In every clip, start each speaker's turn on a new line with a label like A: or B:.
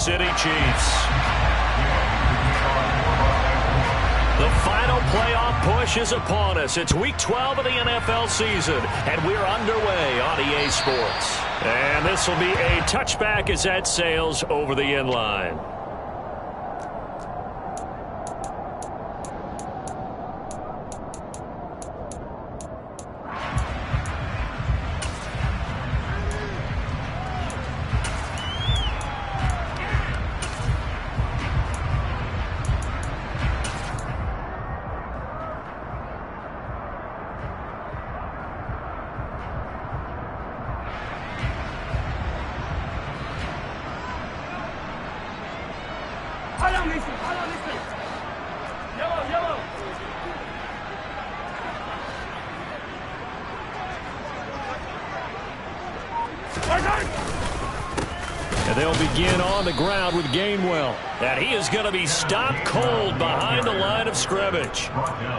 A: City Chiefs. The final playoff push is upon us. It's Week 12 of the NFL season, and we're underway on EA Sports. And this will be a touchback as that sails over the end line.
B: And they'll begin on the ground with Gainwell.
A: And he is going to be stopped cold behind the line of scrimmage.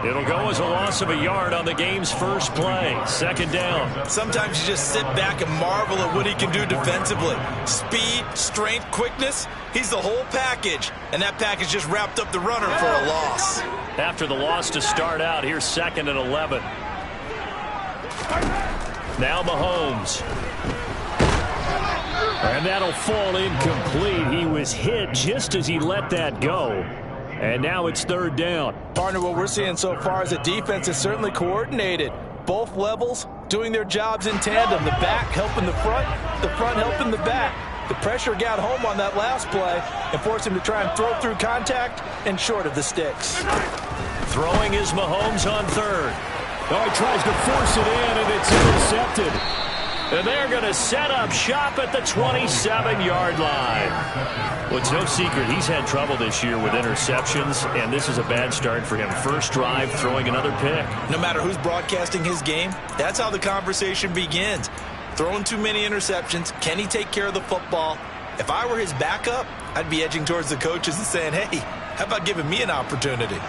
A: It'll go as a loss of a yard on the game's first play. Second down.
C: Sometimes you just sit back and marvel at what he can do defensively. Speed, strength, quickness. He's the whole package. And that package just wrapped up the runner for a loss.
A: After the loss to start out, here's 2nd and 11. Now Mahomes.
B: And that'll fall incomplete. He was hit just as he let that go. And now it's 3rd down.
C: Partner, what we're seeing so far is the defense is certainly coordinated. Both levels doing their jobs in tandem. The back helping the front helping the back. The pressure got home on that last play and forced him to try and throw through contact and short of the sticks.
A: Throwing is Mahomes on 3rd.
B: Oh, he tries to force it in, and it's intercepted.
A: And they're going to set up shop at the 27-yard line. Well, it's no secret he's had trouble this year with interceptions, and this is a bad start for him. First drive, throwing another pick.
C: No matter who's broadcasting his game, that's how the conversation begins. Throwing too many interceptions. Can he take care of the football? If I were his backup, I'd be edging towards the coaches and saying, hey, how about giving me an opportunity?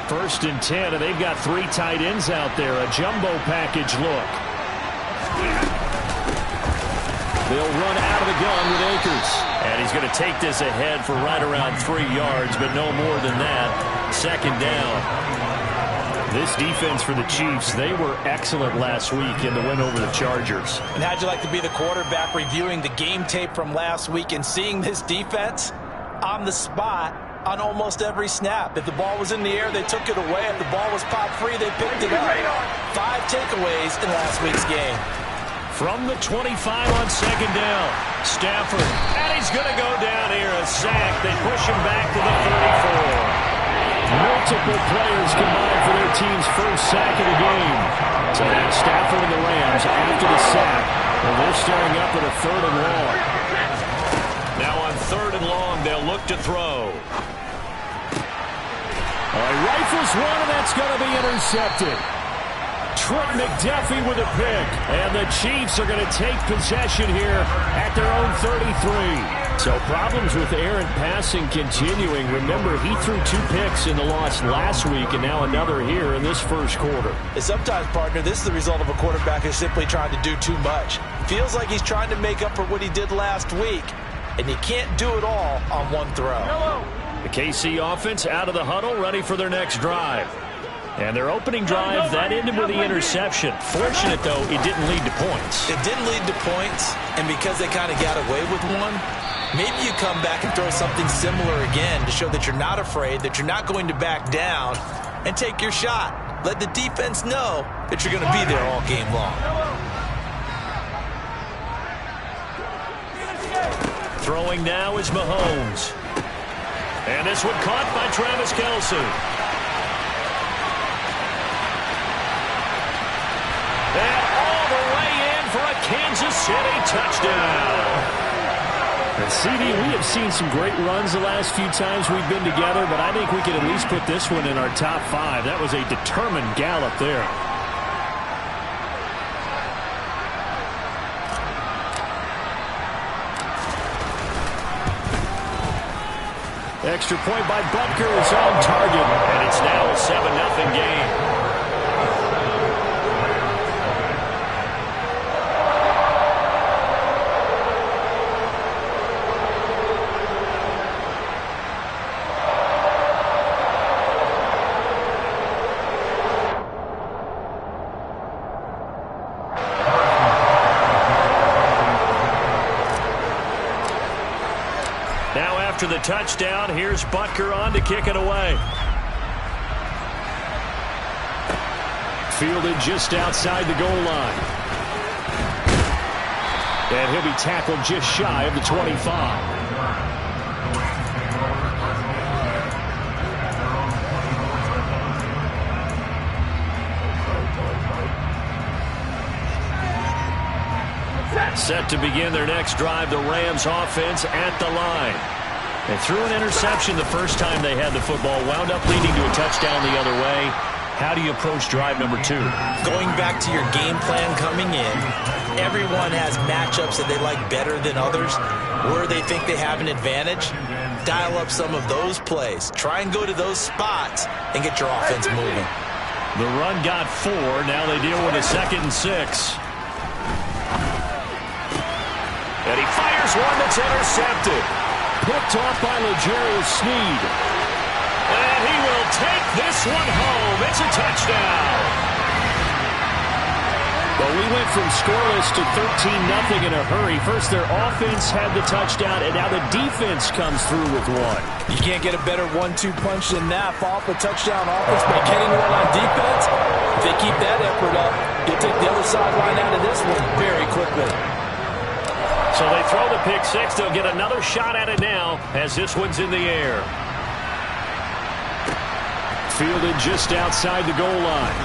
B: 1st and 10, and they've got 3 tight ends out there. A jumbo package look. They'll run out of the gun with Akers.
A: And he's going to take this ahead for right around 3 yards, but no more than that. 2nd down.
B: This defense for the Chiefs, they were excellent last week in the win over the Chargers.
C: And how'd you like to be the quarterback reviewing the game tape from last week and seeing this defense on the spot on almost every snap? If the ball was in the air, they took it away. If the ball was popped free, they picked it up. 5 takeaways in last week's game.
A: From the 25 on 2nd down, Stafford, and he's going to go down here, a sack. They push him back to the 34.
B: Multiple players combined for their team's first sack of the game. So that's Stafford and the Rams after the sack. And they're starting up at a 3rd and long.
A: Now on 3rd and long, they'll look to throw.
B: Rifles one, and that's going to be intercepted. Trent McDuffie with a pick. And the Chiefs are going to take possession here at their own 33. So problems with errant passing continuing. Remember, he threw 2 picks in the loss last week, and now another here in this first quarter.
C: And sometimes, partner, this is the result of a quarterback who's simply trying to do too much. Feels like he's trying to make up for what he did last week, and you can't do it all on one throw.
A: The KC offense out of the huddle, ready for their next drive. And their opening drive, that ended with the interception. Fortunate, though, it didn't lead to points.
C: It didn't lead to points, and because they kind of got away with one, maybe you come back and throw something similar again to show that you're not afraid, that you're not going to back down, and take your shot. Let the defense know that you're going to be there all game long.
A: Throwing now is Mahomes. And this one caught by Travis Kelce. And all the way in for a Kansas City touchdown.
B: And CD, we have seen some great runs the last few times we've been together, but I think we could at least put this one in our top 5. That was a determined gallop there. Extra point by Butker is on target.
A: And it's now a 7-0 game. Now after the touchdown, here's Butker on to kick it away.
B: Fielded just outside the goal line. And he'll be tackled just shy of the 25.
A: Set to begin their next drive, the Rams offense at the line. And threw an interception the first time they had the football, wound up leading to a touchdown the other way. How do you approach drive number 2?
C: Going back to your game plan coming in, everyone has matchups that they like better than others. Where they think they have an advantage, dial up some of those plays. Try and go to those spots and get your offense moving.
A: The run got 4. Now they deal with a 2nd and 6. And he fires one that's intercepted.
B: Picked off by L'Jarius Sneed.
A: And he will take this one home. It's a touchdown.
B: Well, we went from scoreless to 13-0 in a hurry. First, their offense had the touchdown, and now the defense comes through with one.
C: You can't get a better 1-2 punch than that. Fall off a touchdown offense by getting one on defense. If they keep that effort up, you'll take the other sideline out of this one very quickly.
A: So they throw the pick 6. They'll get another shot at it now as this one's in the air.
B: Fielded just outside the goal line.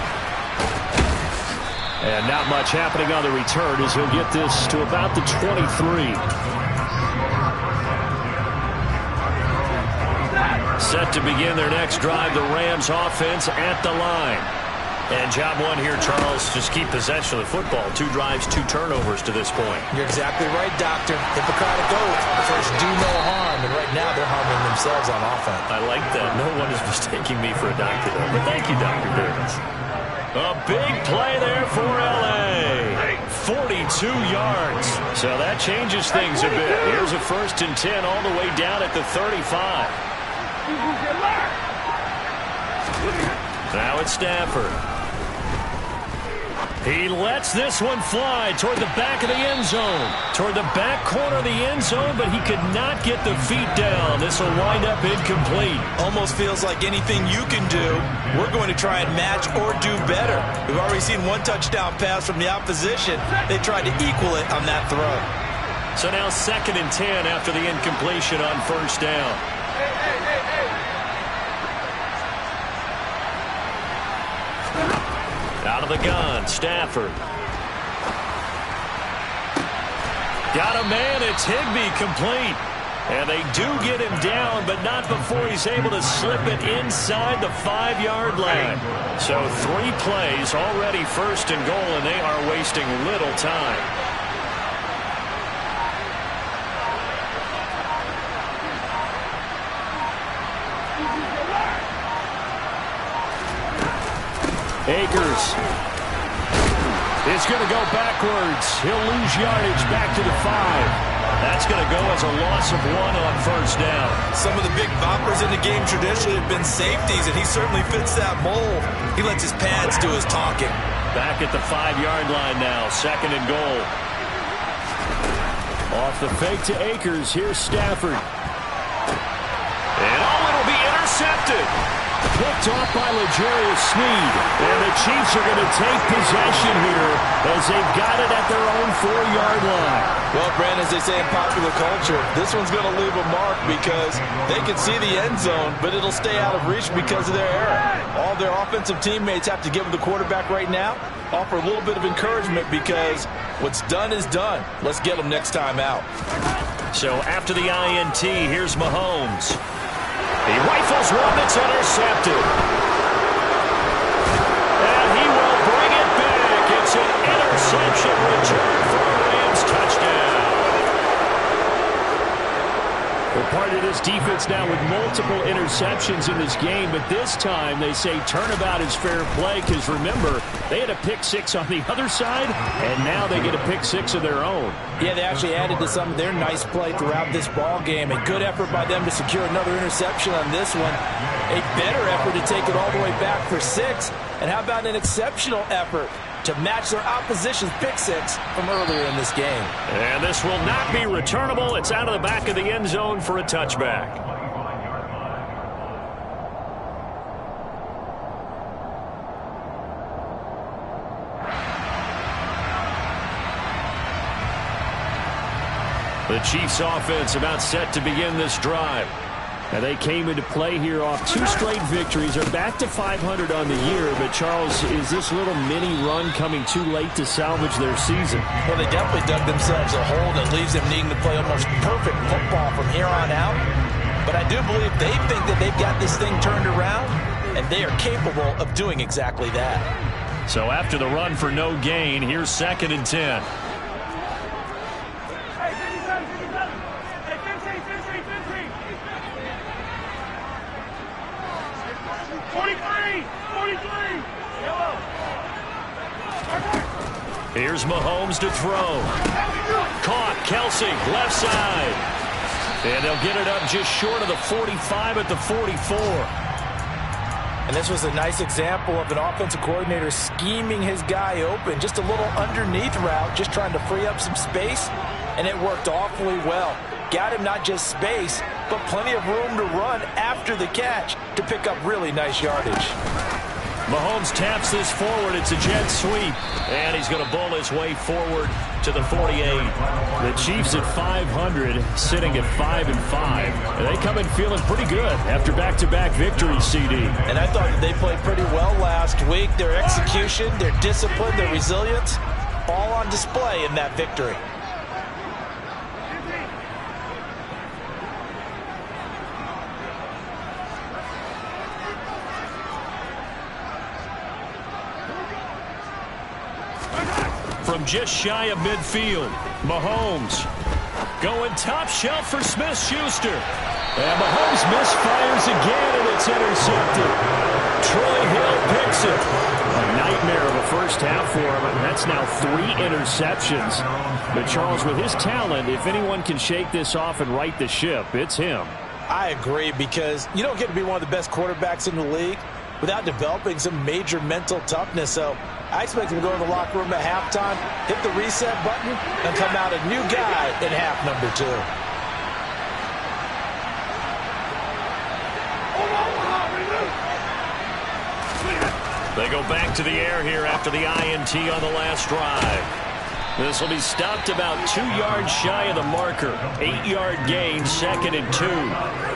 B: And not much happening on the return as he'll get this to about the 23.
A: Set to begin their next drive, the Rams offense at the line. And job 1 here, Charles, just keep possession of the football. 2 drives, 2 turnovers to this point.
C: You're exactly right, Doctor. Hippocratic oath. First, do no harm. And right now, they're harming themselves on offense.
A: I like that. No one is mistaking me for a doctor, though. But thank you, Dr. Davis. A big play there for L.A. 42 yards. So that changes things a bit. Here's a 1st and 10 all the way down at the 35. Now it's Stafford. He lets this one fly toward the back of the end zone. Toward the back corner of the end zone, but he could not get the feet down. This will wind up incomplete.
C: Almost feels like anything you can do, we're going to try and match or do better. We've already seen 1 touchdown pass from the opposition. They tried to equal it on that throw.
A: So now 2nd and 10 after the incompletion on 1st down. Out of the gun, Stafford. Got a man, it's Higbee, complete. And they do get him down, but not before he's able to slip it inside the 5-yard line. So 3 plays, already 1st and goal, and they are wasting little time.
B: Akers is going to go backwards. He'll lose yardage back to the 5.
A: That's going to go as a loss of 1 on 1st down.
C: Some of the big boppers in the game traditionally have been safeties, and he certainly fits that mold. He lets his pads do his talking.
A: Back at the 5-yard line now, 2nd and goal.
B: Off the fake to Akers, here's Stafford.
A: And it'll be intercepted.
B: Picked off by L'Jarius Sneed. And the Chiefs are going to take possession here as they've got it at their own 4-yard line.
C: Well, Brandon, as they say in popular culture, this one's going to leave a mark because they can see the end zone, but it'll stay out of reach because of their error. All their offensive teammates have to give the quarterback right now, offer a little bit of encouragement because what's done is done. Let's get them next time out.
A: So after the INT, here's Mahomes. He rifles one that's intercepted. And he will bring it back. It's an interception return for a Rams touchdown.
B: Well, part of this defense now with multiple interceptions in this game, but this time they say turnabout is fair play because, remember, they had a pick 6 on the other side, and now they get a pick 6 of their own.
C: Yeah, they actually added to some of their nice play throughout this ball game. A good effort by them to secure another interception on this one. A better effort to take it all the way back for 6. And how about an exceptional effort to match their opposition's pick six from earlier in this game?
A: And this will not be returnable. It's out of the back of the end zone for a touchback. The Chiefs offense about set to begin this drive. And they came into play here off 2 straight victories. They're back to 500 on the year. But, Charles, is this little mini run coming too late to salvage their season?
C: Well, they definitely dug themselves a hole that leaves them needing to play almost perfect football from here on out. But I do believe they think that they've got this thing turned around, and they are capable of doing exactly that.
A: So after the run for no gain, here's 2nd and 10. Here's Mahomes to throw. Caught. Kelsey, left side. And they'll get it up just short of the 45 at the 44.
C: And this was a nice example of an offensive coordinator scheming his guy open. Just a little underneath route, just trying to free up some space. And it worked awfully well. Got him not just space, but plenty of room to run after the catch to pick up really nice yardage.
A: Mahomes taps this forward. It's a jet sweep. And he's going to bowl his way forward to the 48. The Chiefs at 500, sitting at 5-5. They come in feeling pretty good after back-to-back victories, CD.
C: And I thought that they played pretty well last week. Their execution, their discipline, their resilience, all on display in that victory.
A: From just shy of midfield, Mahomes going top shelf for Smith-Schuster. And Mahomes misfires again, and it's intercepted. Troy Hill picks it. A nightmare of a first half for him, and that's now 3 interceptions. But Charles, with his talent, if anyone can shake this off and right the ship, it's him.
C: I agree, because you don't get to be one of the best quarterbacks in the league without developing some major mental toughness. So I expect him to go to the locker room at halftime, hit the reset button, and come out a new guy in half number 2.
A: They go back to the air here after the INT on the last drive. This will be stopped about 2 yards shy of the marker. 8-yard gain, 2nd and 2.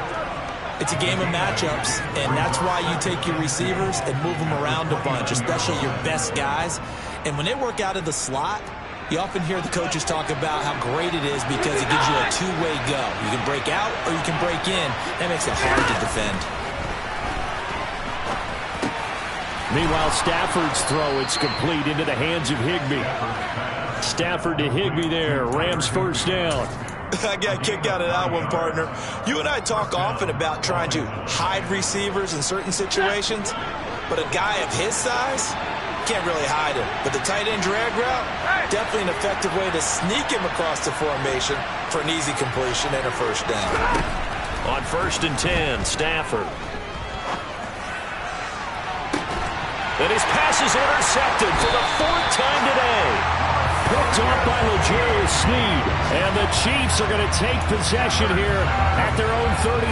C: It's a game of matchups, and that's why you take your receivers and move them around a bunch, especially your best guys. And when they work out of the slot, you often hear the coaches talk about how great it is because it gives you a 2-way go. You can break out or you can break in. That makes it hard to defend.
B: Meanwhile, Stafford's throw, it's complete into the hands of Higbee. Stafford to Higbee there. Rams first down.
C: I got a kick out of that one, partner. You and I talk often about trying to hide receivers in certain situations, but a guy of his size can't really hide him. But the tight end drag route, definitely an effective way to sneak him across the formation for an easy completion and a first down.
A: On 1st and 10, Stafford. And his pass is intercepted for the 4th time today. Picked off by L'Jarius Sneed. And the Chiefs are going to take possession here at their own 33.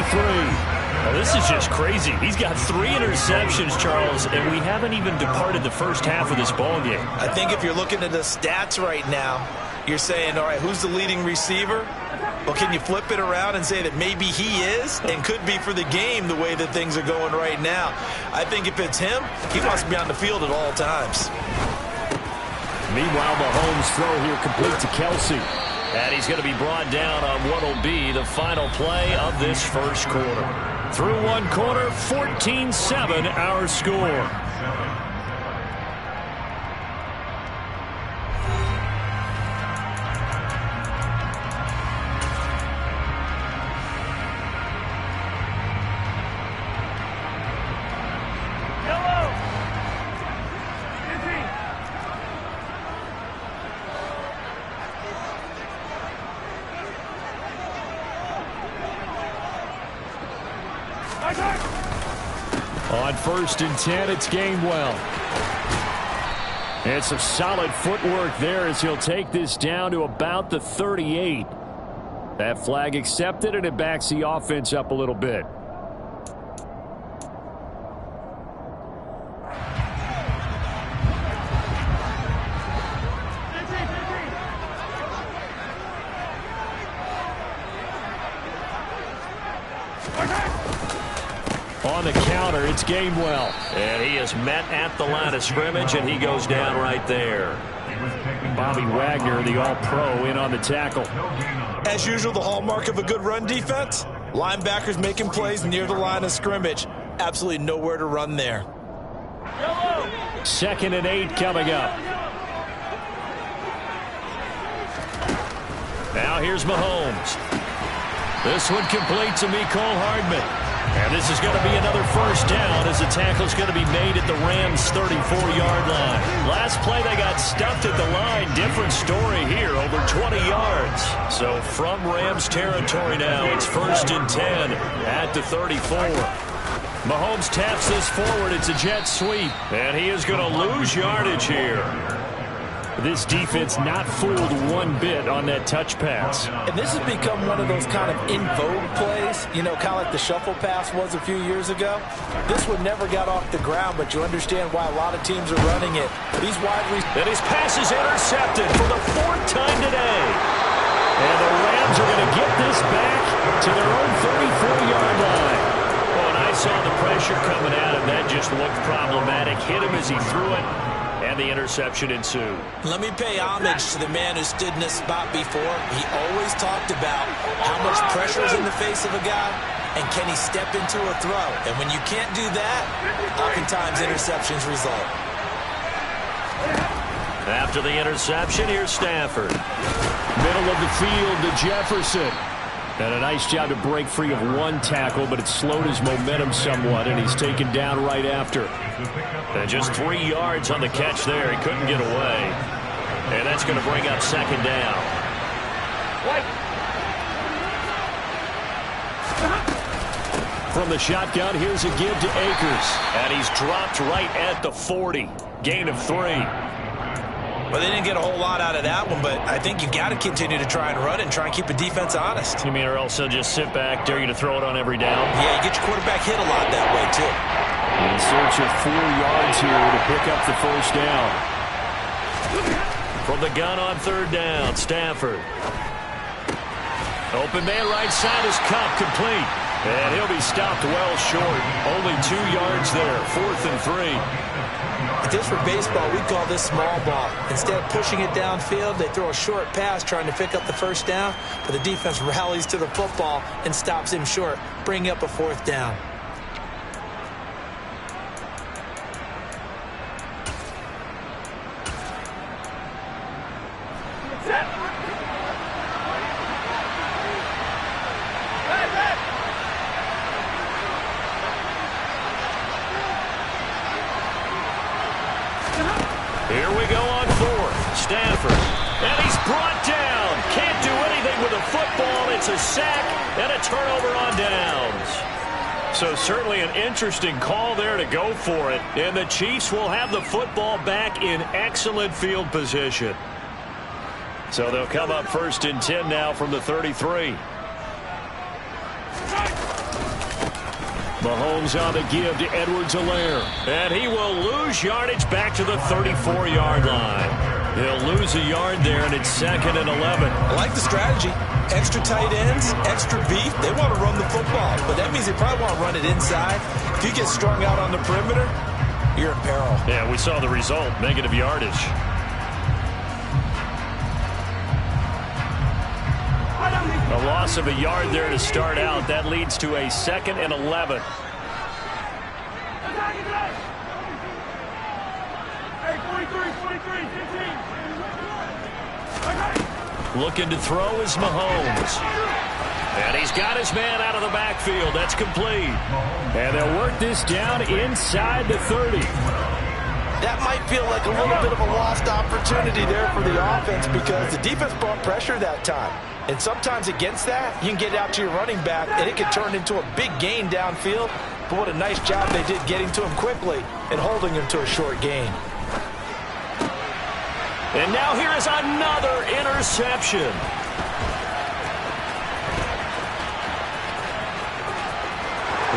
A: Well, this is just crazy. He's got 3 interceptions, Charles, and we haven't even departed the first half of this ball game.
C: I think if you're looking at the stats right now, you're saying, all right, who's the leading receiver? Well, can you flip it around and say that maybe he is and could be for the game the way that things are going right now? I think if it's him, he wants to be on the field at all times.
B: Meanwhile, Mahomes' throw here complete to Kelsey.
A: And he's going to be brought down on what will be the final play of this first quarter. Through one quarter, 14-7 our score.
B: On 1st and 10, it's Gainwell. And some solid footwork there as he'll take this down to about the 38. That flag accepted, and it backs the offense up a little bit. On the counter, it's Gainwell.
A: And he is met at the line of scrimmage, and he goes down right there.
B: Bobby Wagner, the all-pro, in on the tackle.
C: As usual, the hallmark of a good run defense, linebackers making plays near the line of scrimmage. Absolutely nowhere to run there.
B: 2nd and 8 coming up. Now here's Mahomes. This one complete to Mecole Hardman. And this is going to be another first down as the tackle's going to be made at the Rams' 34-yard line. Last play, they got stuffed at the line. Different story here, over 20 yards. So from Rams territory now, it's 1st and 10 at the 34. Mahomes taps this forward. It's a jet sweep. And he is going to lose yardage here. This defense not fooled one bit on that touch pass.
C: And this has become one of those kind of in vogue plays, you know, kind of like the shuffle pass was a few years ago. This one never got off the ground, but you understand why a lot of teams are running it. These wide receivers.
A: And his pass is intercepted for the 4th time today.
B: And the Rams are going to get this back to their own 34-yard line.
A: Well, and I saw the pressure coming at him. That just looked problematic. Hit him as he threw it. And the interception ensued.
C: Let me pay homage to the man who stood in this spot before. He always talked about how much pressure is in the face of a guy and can he step into a throw. And when you can't do that, oftentimes interceptions result.
A: After the interception, here's Stafford.
B: Middle of the field to Jefferson. And a nice job to break free of one tackle, but it slowed his momentum somewhat, and he's taken down right after.
A: And just 3 yards on the catch there. He couldn't get away. And that's going to bring up 2nd down.
B: From the shotgun, here's a give to Akers.
A: And he's dropped right at the 40. Gain of 3.
C: Well, they didn't get a whole lot out of that one, but I think you've got to continue to try and run and try and keep the defense honest.
A: You mean or else they'll just sit back, dare you to throw it on every down?
C: Yeah, you get your quarterback hit a lot that way, too.
B: In search of 4 yards here to pick up the first down.
A: From the gun on 3rd down, Stafford. Open man right side is Kupp, complete. And he'll be stopped well short. Only 2 yards there, 4th and 3.
C: If this were baseball, we'd call this small ball. Instead of pushing it downfield, they throw a short pass trying to pick up the first down, but the defense rallies to the football and stops him short, bringing up a 4th down.
A: Here we go on 4th. Stafford. And he's brought down. Can't do anything with a football. It's a sack and a turnover on downs. So certainly an interesting call there to go for it. And the Chiefs will have the football back in excellent field position. So they'll come up 1st and 10 now from the 33.
B: Mahomes on the give to Edwards-Helaire.
A: And he will lose yardage back to the 34-yard line. He'll lose a yard there, and it's 2nd and 11.
C: I like the strategy. Extra tight ends, extra beef. They want to run the football, but that means they probably want to run it inside. If you get strung out on the perimeter, you're in peril.
A: Yeah, we saw the result, negative yardage. A loss of a yard there to start out. That leads to a 2nd and 11. Looking to throw is Mahomes. And he's got his man out of the backfield. That's complete.
B: And they'll work this down inside the 30.
C: That might feel like a little bit of a lost opportunity there for the offense because the defense brought pressure that time. And sometimes against that, you can get out to your running back, and it can turn into a big gain downfield. but what a nice job they did getting to him quickly and holding him to a short gain.
A: And now here is another interception.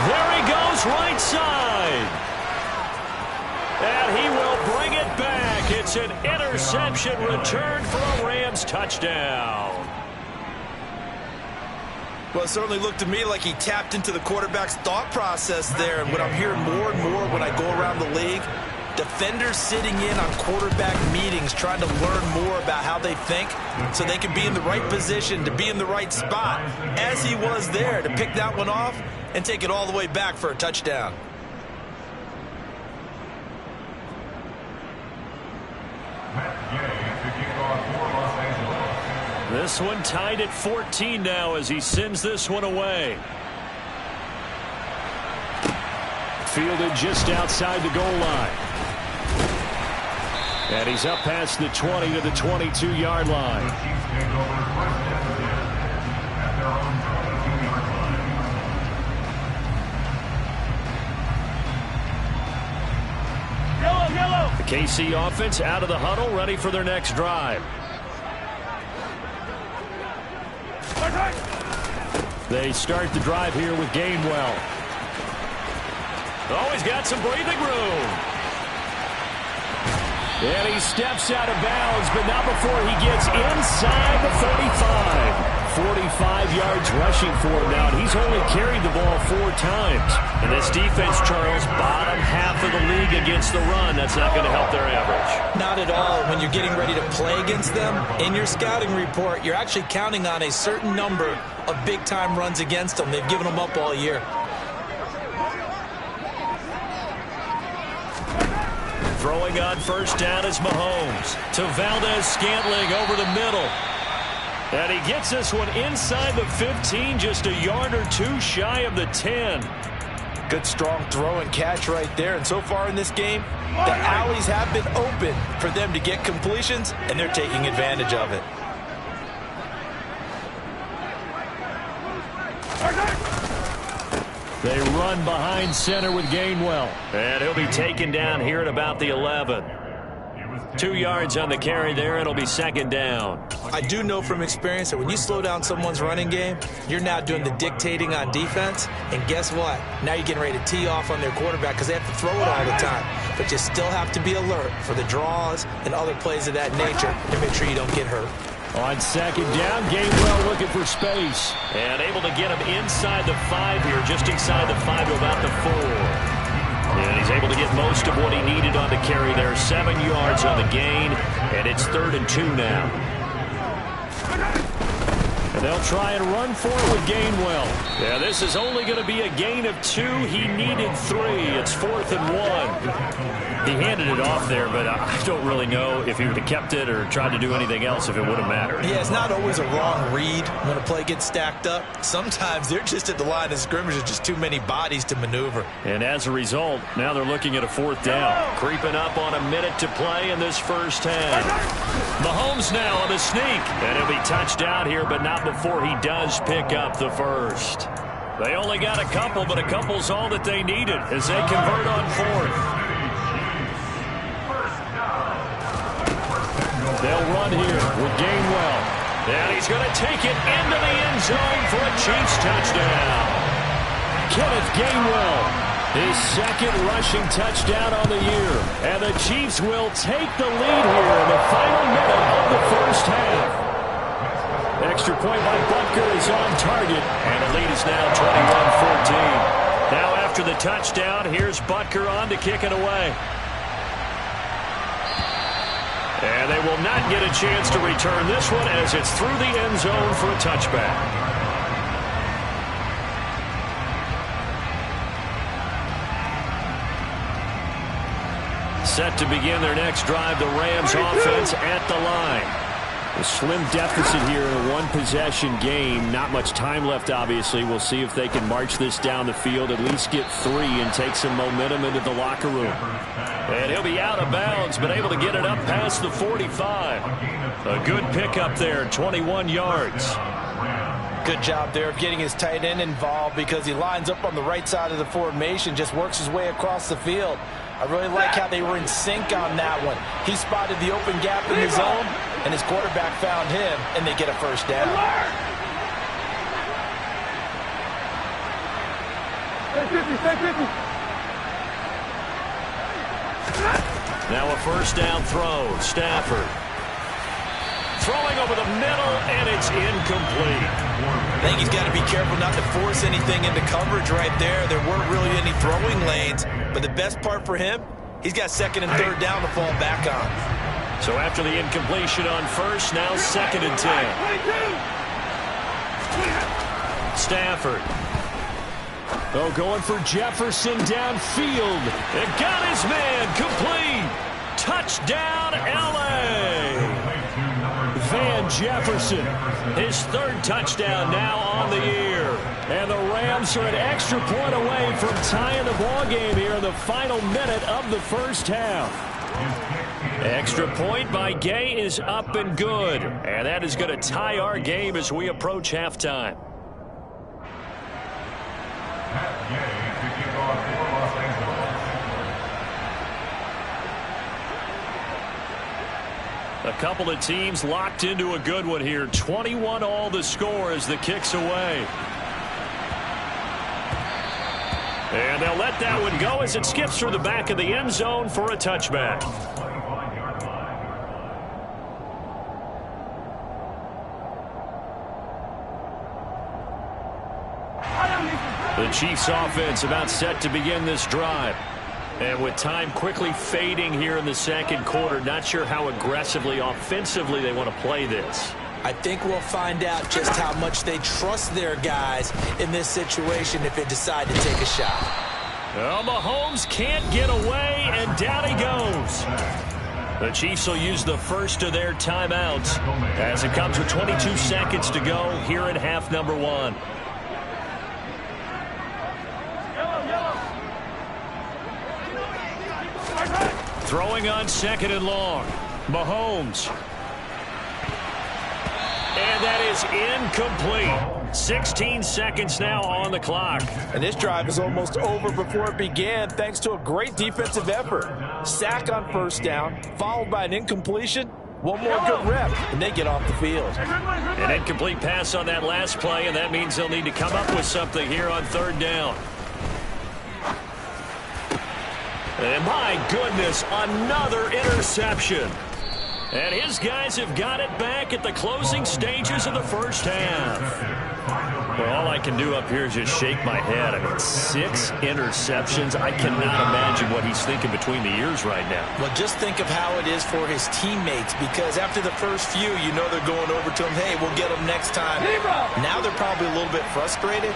A: There he goes, right side. And he will bring it back. It's an interception return for a Rams touchdown.
C: Well, it certainly looked to me like he tapped into the quarterback's thought process there. And what I'm hearing more and more when I go around the league, defenders sitting in on quarterback meetings trying to learn more about how they think so they can be in the right position to be in the right spot, as he was there to pick that one off and take it all the way back for a touchdown.
A: This one tied at 14 now as he sends this one away. Fielded just outside the goal line. And he's up past the 20 to the 22-yard line. The KC offense out of the huddle, ready for their next drive. They start the drive here with Gainwell. Oh, he's got some breathing room. And he steps out of bounds, but not before he gets inside the 35. 45 yards rushing for him now, and he's only carried the ball 4 times. And this defense, Charles, bottom half of the league against the run. That's not going to help their average.
C: Not at all. When you're getting ready to play against them, in your scouting report, you're actually counting on a certain number of big-time runs against them. They've given them up all year.
A: Throwing on first down is Mahomes. To Valdez-Scantling over the middle. And he gets this one inside the 15, just a yard or 2 shy of the 10.
C: Good strong throw and catch right there. And so far in this game, the alleys have been open for them to get completions, and they're taking advantage of it.
A: They run behind center with Gainwell. And he'll be taken down here at about the 11. 2 yards on the carry there. It'll be second down.
C: I do know from experience that when you slow down someone's running game, you're now doing the dictating on defense. And guess what? Now you're getting ready to tee off on their quarterback because they have to throw it all the time. But you still have to be alert for the draws and other plays of that nature to make sure you don't get hurt.
A: On second down, Gainwell looking for space. And able to get him inside the 5 here, just inside the 5 to about the 4. And he's able to get most of what he needed on the carry there. 7 yards on the gain, and it's 3rd and 2 now. And they'll try and run for it with Gainwell. Yeah, this is only going to be a gain of 2. He needed 3. It's 4th and 1. He handed it off there, but I don't really know if he would have kept it or tried to do anything else if it would have mattered.
C: Yeah, it's not always a wrong read when a play gets stacked up. Sometimes they're just at the line of scrimmage. There's just too many bodies to maneuver.
A: And as a result, now they're looking at a 4th down. Creeping up on a minute to play in this first half. Mahomes now on the sneak. And he'll be touched out here, but not before he does pick up the first. They only got a couple, but a couple's all that they needed as they convert on 4th. They'll run here with Gainwell. And he's going to take it into the end zone for a Chiefs touchdown. Kenneth Gainwell, his 2nd rushing touchdown on the year. And the Chiefs will take the lead here in the final minute of the first half. Extra point by Butker is on target. And the lead is now 21-14. Now after the touchdown, here's Butker on to kick it away. And they will not get a chance to return this one as it's through the end zone for a touchback. Set to begin their next drive, the Rams offense at the line. A slim deficit here in a 1-possession game. Not much time left, obviously. We'll see if they can march this down the field, at least get 3 and take some momentum into the locker room. And he'll be out of bounds, but able to get it up past the 45. A good pickup there, 21 yards.
C: Good job there of getting his tight end involved because he lines up on the right side of the formation, just works his way across the field. I really like how they were in sync on that one. He spotted the open gap in the zone, and his quarterback found him, and they get a first down.
A: Now a first down throw. Stafford throwing over the middle, and it's incomplete.
C: I think he's got to be careful not to force anything into coverage right there. There weren't really any throwing lanes, but the best part for him, he's got second and third down to fall back on.
A: So after the incompletion on first, now second and 10. Stafford.
B: Oh, going for Jefferson downfield.
A: It got his man complete. Touchdown, L.A.
B: Van Jefferson.
A: His third touchdown now on the year.
B: And the Rams are an extra point away from tying the ball game here in the final minute of the first half.
A: Extra point by Gay is up and good. And that is going to tie our game as we approach halftime. A couple of teams locked into a good one here. 21-all the score as the kick's away. And they'll let that one go as it skips through the back of the end zone for a touchback. The Chiefs offense about set to begin this drive. And with time quickly fading here in the second quarter, not sure how aggressively, offensively they want to play this.
C: I think we'll find out just how much they trust their guys in this situation if they decide to take a shot.
A: Well, Mahomes can't get away, and down he goes. The Chiefs will use the first of their timeouts as it comes with 22 seconds to go here in half number one. Throwing on second and long. Mahomes. And that is incomplete. 16 seconds now on the clock.
C: And this drive is almost over before it began thanks to a great defensive effort. Sack on first down, followed by an incompletion. One more good rep, and they get off the field.
A: An incomplete pass on that last play, and that means they'll need to come up with something here on third down. And my goodness, another interception. And his guys have got it back at the closing stages of the first half. Well, all I can do up here is just shake my head. I mean, 6 interceptions. I cannot imagine what he's thinking between the ears right now.
C: Well, just think of how it is for his teammates, because after the first few, you know they're going over to him, hey, we'll get them next time. Now they're probably a little bit frustrated.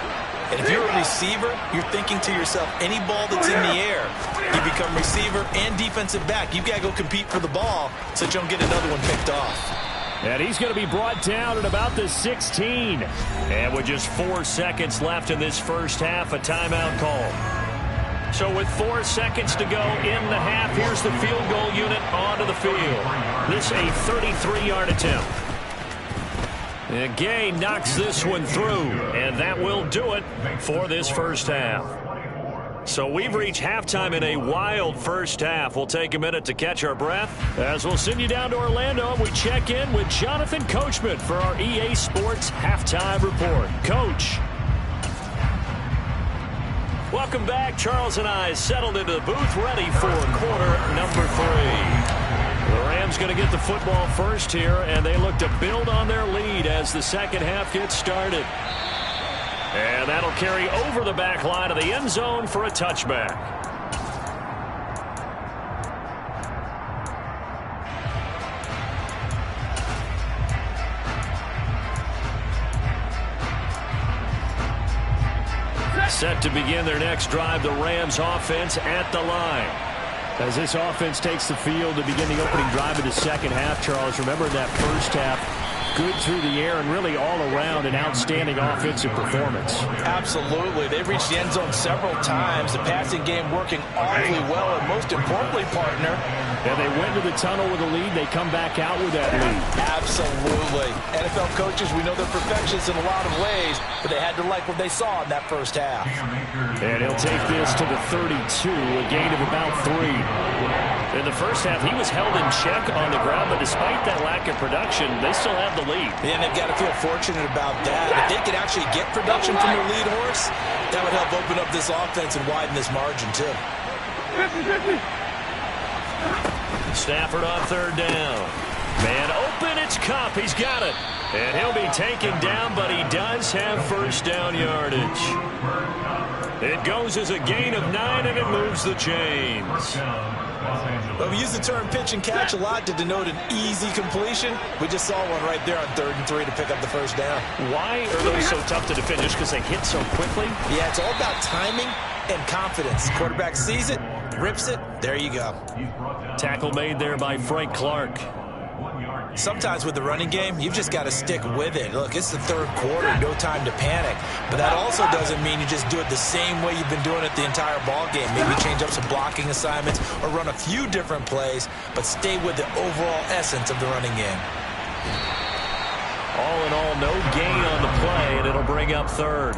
C: And if you're a receiver, you're thinking to yourself, any ball that's in the air, you become receiver and defensive back. You've got to go compete for the ball so that you don't get another one picked off.
B: And he's going to be brought down at about the 16.
A: And with just 4 seconds left in this first half, a timeout call. So with 4 seconds to go in the half, here's the field goal unit onto the field. This a 33-yard attempt. And Gay knocks this one through, and that will do it for this first half. So we've reached halftime in a wild first half. We'll take a minute to catch our breath as we'll send you down to Orlando and we check in with Jonathan Coachman for our EA Sports Halftime Report. Coach. Welcome back. Charles and I settled into the booth ready for quarter number 3. The Rams going to get the football first here, and they look to build on their lead as the second half gets started. And that'll carry over the back line of the end zone for a touchback. Set to begin their next drive, the Rams offense at the line.
B: As this offense takes the field to begin the opening drive of the second half, Charles, remember in that first half, good through the air and really all around an outstanding offensive performance.
C: Absolutely. They reached the end zone several times. The passing game working awfully well, and most importantly, partner,
B: and they went to the tunnel with a lead. They come back out with that lead.
C: Absolutely. NFL coaches, we know they're perfectionists in a lot of ways, but they had to like what they saw in that first half.
B: And he'll take this to the 32, a gain of about 3.
A: In the first half, he was held in check on the ground, but despite that lack of production, they still have the lead.
C: And they've got to feel fortunate about that. If they could actually get production from their lead horse, that would help open up this offense and widen this margin, too.
A: Stafford on third down. Man open, it's Kupp. He's got it. And he'll be taken down, but he does have first down yardage. It goes as a gain of 9, and it moves the chains.
C: Well, we use the term pitch and catch a lot to denote an easy completion. We just saw one right there on 3rd and 3 to pick up the first down.
A: Why are those so tough to defend? Just because they hit so quickly?
C: Yeah, it's all about timing and confidence. Quarterback sees it, rips it, there you go.
A: Tackle made there by Frank Clark.
C: Sometimes with the running game, you've just got to stick with it. Look, it's the 3rd quarter, no time to panic. But that also doesn't mean you just do it the same way you've been doing it the entire ball game. Maybe change up some blocking assignments or run a few different plays, but stay with the overall essence of the running game.
A: All in all, no gain on the play, and it'll bring up 3rd.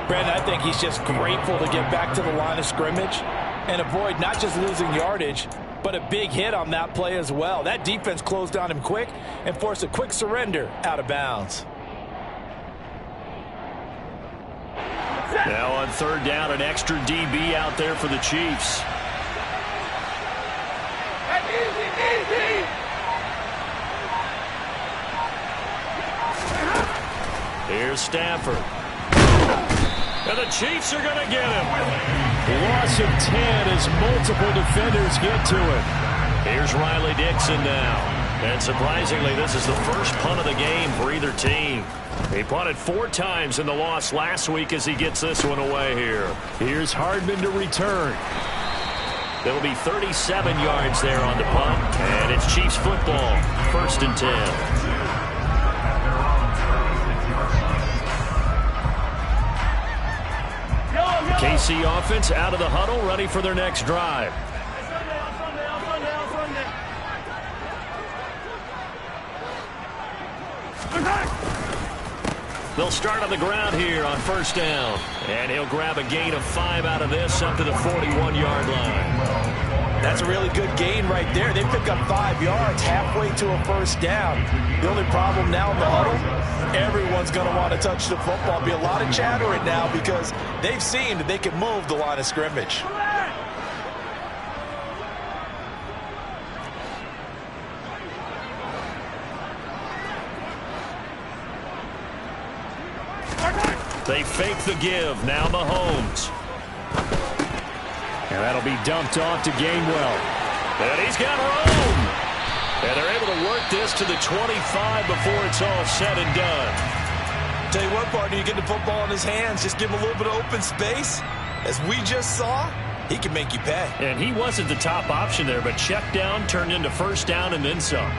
C: Brandon, I think he's just grateful to get back to the line of scrimmage and avoid not just losing yardage, but a big hit on that play as well. That defense closed on him quick and forced a quick surrender out of bounds.
A: Now on 3rd down, an extra DB out there for the Chiefs. Here's Stafford. And the Chiefs are going to get him.
B: Loss of 10 as multiple defenders get to it.
A: Here's Riley Dixon now. And surprisingly, this is the first punt of the game for either team. He punted 4 times in the loss last week as he gets this one away here.
B: Here's Hardman to return.
A: There'll be 37 yards there on the punt. And it's Chiefs football, 1st and 10. KC offense out of the huddle, ready for their next drive. They'll start on the ground here on 1st down. And he'll grab a gain of 5 out of this up to the 41-yard line.
C: That's a really good gain right there. They pick up 5 yards halfway to a 1st down. The only problem now in the huddle, everyone's going to want to touch the football. Be a lot of chattering now because they've seen that they can move the line of scrimmage.
A: They fake the give. Now Mahomes.
B: And that'll be dumped off to Gainwell.
A: And he's got room. And they're able to work this to the 25 before it's all said and done.
C: Tell you what, partner, you get the football in his hands, just give him a little bit of open space. As we just saw, he can make you pay.
A: And he wasn't the top option there, but check down turned into 1st down and then some.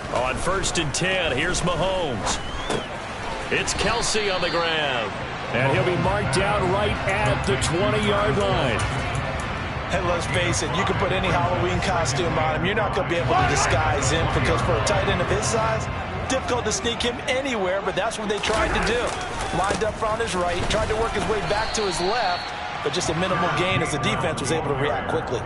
A: On 1st and 10, here's Mahomes. It's Kelsey on the ground.
B: And he'll be marked down right at the 20-yard line.
C: And let's face it, you can put any Halloween costume on him. You're not going to be able to disguise him because for a tight end of his size, difficult to sneak him anywhere, but that's what they tried to do. Lined up on his right, tried to work his way back to his left, but just a minimal gain as the defense was able to react quickly.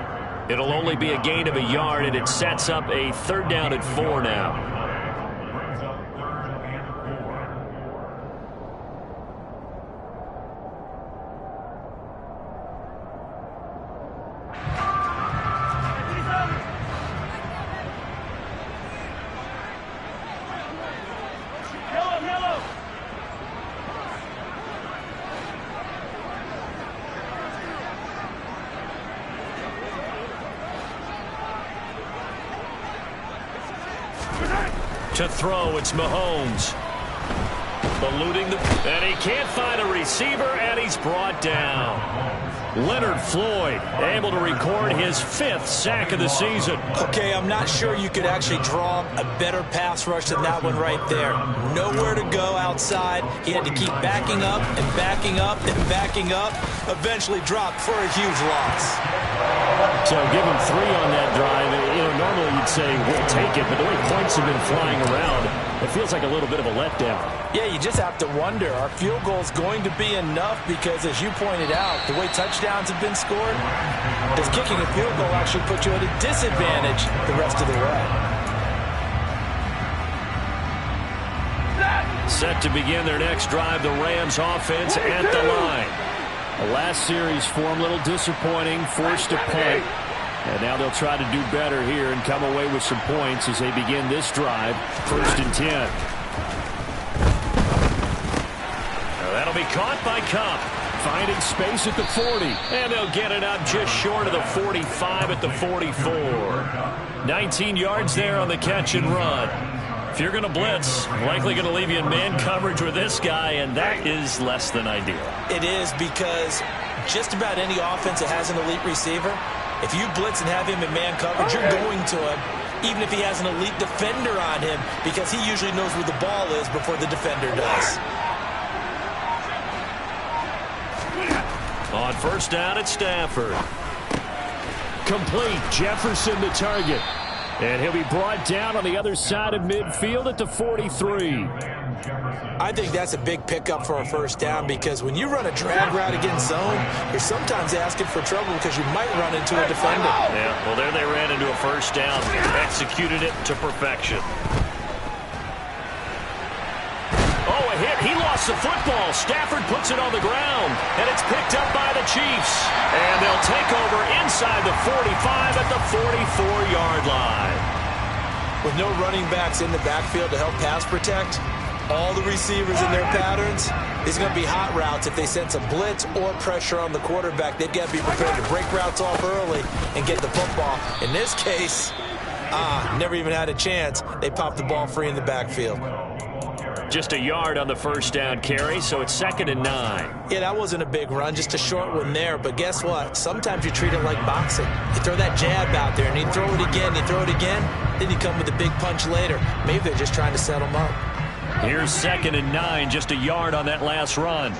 A: It'll only be a gain of a yard, and it sets up a 3rd down and 4 now. To throw, it's Mahomes. eluding and he can't find a receiver, and he's brought down. Leonard Floyd able to record his 5th sack of the season.
C: Okay, I'm not sure you could actually draw a better pass rush than that one right there. Nowhere to go outside. He had to keep backing up and backing up and backing up. Eventually dropped for a huge loss.
B: So give him 3 on that drive. Normally you'd say we'll take it, but the way points have been flying around, it feels like a little bit of a letdown.
C: Yeah, you just have to wonder, are field goals going to be enough? Because as you pointed out, the way touchdowns have been scored, does kicking a field goal actually put you at a disadvantage the rest of the way?
A: Set to begin their next drive, the Rams offense at the line.
B: The last series for them, a little disappointing, forced to punt. And now they'll try to do better here and come away with some points as they begin this drive, 1st and 10.
A: Now that'll be caught by Kupp.
B: Finding space at the 40.
A: And they'll get it up just short of the 45 at the 44. 19 yards there on the catch and run. If you're going to blitz, likely going to leave you in man coverage with this guy, and that is less than ideal.
C: It is, because just about any offense that has an elite receiver, if you blitz and have him in man coverage, you're going to him, even if he has an elite defender on him, because he usually knows where the ball is before the defender does.
A: On 1st down at Stafford.
B: Complete. Jefferson the target. And he'll be brought down on the other side of midfield at the 43.
C: I think that's a big pickup for a 1st down, because when you run a drag route against zone, you're sometimes asking for trouble because you might run into a defender.
A: Yeah, well, there they ran into a 1st down. Executed it to perfection. Oh, a hit. He lost the football. Stafford puts it on the ground, and it's picked up by the Chiefs. And they'll take over inside the 45 at the 44-yard line.
C: With no running backs in the backfield to help pass protect, all the receivers in their patterns, these are going to be hot routes. If they sense a blitz or pressure on the quarterback, they've got to be prepared to break routes off early and get the football. In this case, never even had a chance. They popped the ball free in the backfield.
A: Just a yard on the 1st down carry, so it's 2nd and 9.
C: Yeah, that wasn't a big run, just a short one there. But guess what? Sometimes you treat it like boxing. You throw that jab out there, and you throw it again, then you come with a big punch later. Maybe they're just trying to set them up.
A: Here's 2nd and 9, just a yard on that last run.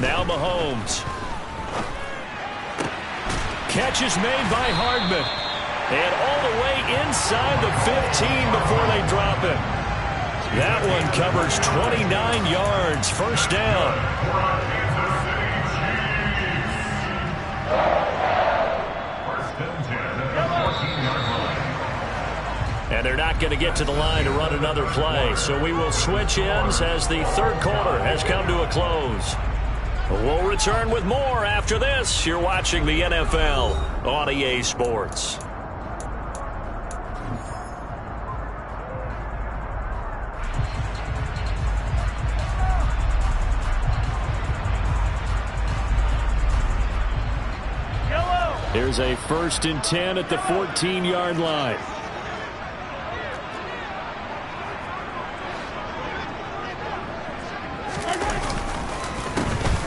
A: Now Mahomes. Catch is made by Hardman. And all the way inside the 15 before they drop it. That one covers 29 yards, 1st down. And they're not going to get to the line to run another play. So we will switch ends as the 3rd quarter has come to a close. We'll return with more after this. You're watching the NFL on EA Sports.
B: Here's a 1st and 10 at the 14-yard line.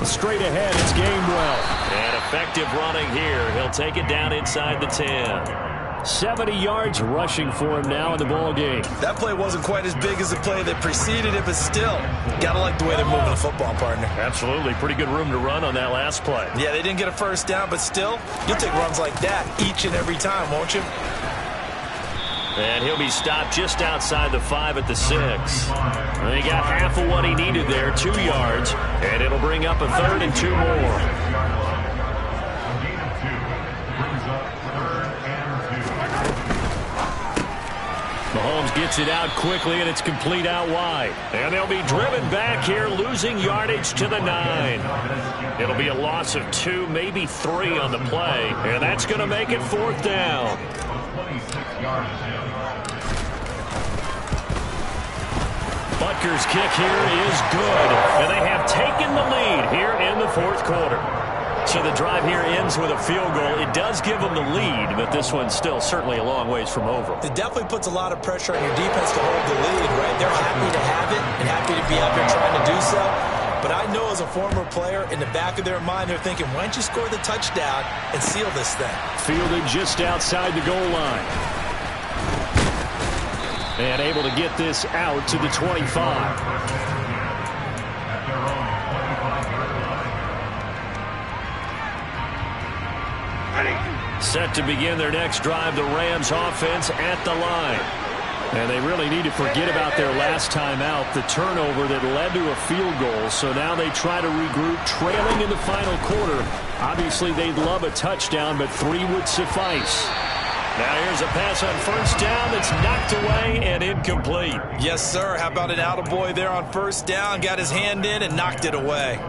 B: Straight ahead, it's Gainwell.
A: And effective running here. He'll take it down inside the 10.
B: 70 yards rushing for him now in the ball game.
C: That play wasn't quite as big as the play that preceded it, but still, got to like the way they're moving the football, partner.
A: Absolutely. Pretty good room to run on that last play.
C: Yeah, they didn't get a 1st down, but still, you'll take runs like that each and every time, won't you?
A: And he'll be stopped just outside the 5 at the 6. And he got half of what he needed there, 2 yards. And it'll bring up a 3rd and 2 more. Mahomes gets it out quickly, and it's complete out wide. And they'll be driven back here, losing yardage to the 9. It'll be a loss of 2, maybe 3 on the play. And that's going to make it 4th down. Butker's kick here is good, and they have taken the lead here in the 4th quarter. So the drive here ends with a field goal. It does give them the lead, but this one's still certainly a long ways from over.
C: It definitely puts a lot of pressure on your defense to hold the lead, right? They're happy to have it and happy to be out there trying to do so. But I know as a former player, in the back of their mind, they're thinking, why don't you score the touchdown and seal this thing?
B: Fielded just outside the goal line. And able to get this out to the 25. Set to begin their next drive, the Rams offense at the line. And they really need to forget about their last time out, the turnover that led to a field goal. So now they try to regroup, trailing in the final quarter. Obviously, they'd love a touchdown, but 3 would suffice. Now here's a pass on first down that's knocked away and incomplete.
C: Yes, sir. How about an attaboy there on first down? Got his hand in and knocked it away.